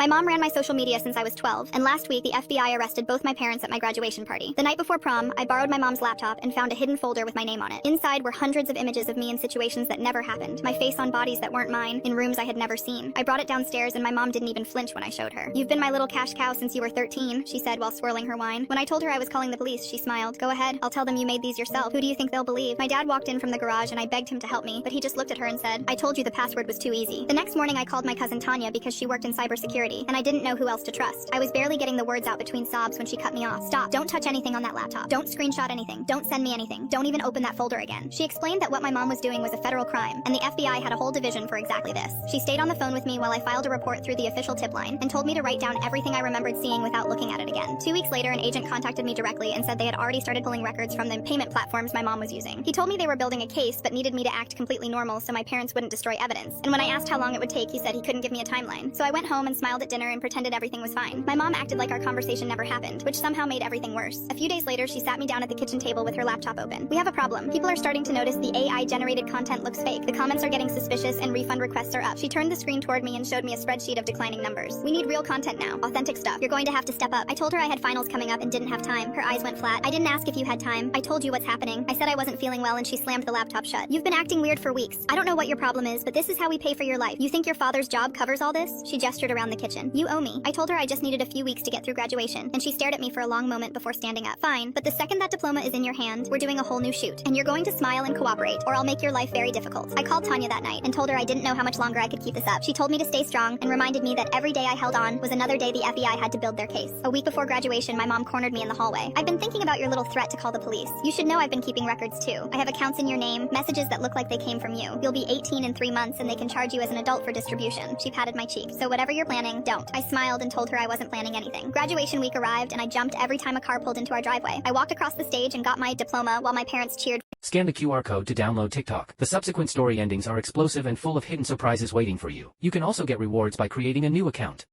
My mom ran my social media since I was 12, and last week the FBI arrested both my parents at my graduation party. The night before prom, I borrowed my mom's laptop and found a hidden folder with my name on it. Inside were hundreds of images of me in situations that never happened, my face on bodies that weren't mine, in rooms I had never seen. I brought it downstairs and my mom didn't even flinch when I showed her. "You've been my little cash cow since you were 13, she said while swirling her wine. When I told her I was calling the police, she smiled. "Go ahead, I'll tell them you made these yourself. Who do you think they'll believe?" My dad walked in from the garage and I begged him to help me, but he just looked at her and said, "I told you the password was too easy." The next morning I called my cousin Tanya because she worked in cybersecurity, and I didn't know who else to trust. I was barely getting the words out between sobs when she cut me off. "Stop, don't touch anything on that laptop. Don't screenshot anything. Don't send me anything. Don't even open that folder again." She explained that what my mom was doing was a federal crime, and the FBI had a whole division for exactly this. She stayed on the phone with me while I filed a report through the official tip line, and told me to write down everything I remembered seeing without looking at it again. 2 weeks later, an agent contacted me directly and said they had already started pulling records from the payment platforms my mom was using. He told me they were building a case, but needed me to act completely normal so my parents wouldn't destroy evidence. And when I asked how long it would take, he said he couldn't give me a timeline. So I went home and smiled at dinner and pretended everything was fine. My mom acted like our conversation never happened, which somehow made everything worse. A few days later, she sat me down at the kitchen table with her laptop open. "We have a problem. People are starting to notice the AI-generated content looks fake. The comments are getting suspicious and refund requests are up." She turned the screen toward me and showed me a spreadsheet of declining numbers. "We need real content now. Authentic stuff. You're going to have to step up." I told her I had finals coming up and didn't have time. Her eyes went flat. "I didn't ask if you had time. I told you what's happening." I said I wasn't feeling well and she slammed the laptop shut. "You've been acting weird for weeks. I don't know what your problem is, but this is how we pay for your life. You think your father's job covers all this?" She gestured around the kitchen. "You owe me." I told her I just needed a few weeks to get through graduation, and she stared at me for a long moment before standing up. "Fine, but the second that diploma is in your hand, we're doing a whole new shoot, and you're going to smile and cooperate, or I'll make your life very difficult." I called Tanya that night and told her I didn't know how much longer I could keep this up. She told me to stay strong and reminded me that every day I held on was another day the FBI had to build their case. A week before graduation, my mom cornered me in the hallway. "I've been thinking about your little threat to call the police. You should know I've been keeping records too. I have accounts in your name, messages that look like they came from you. You'll be 18 in 3 months and they can charge you as an adult for distribution." She patted my cheek. "So whatever you're planning, don't." I smiled and told her I wasn't planning anything. Graduation week arrived and I jumped every time a car pulled into our driveway. I walked across the stage and got my diploma while my parents cheered. Scan the QR code to download TikTok. The subsequent story endings are explosive and full of hidden surprises waiting for you. You can also get rewards by creating a new account.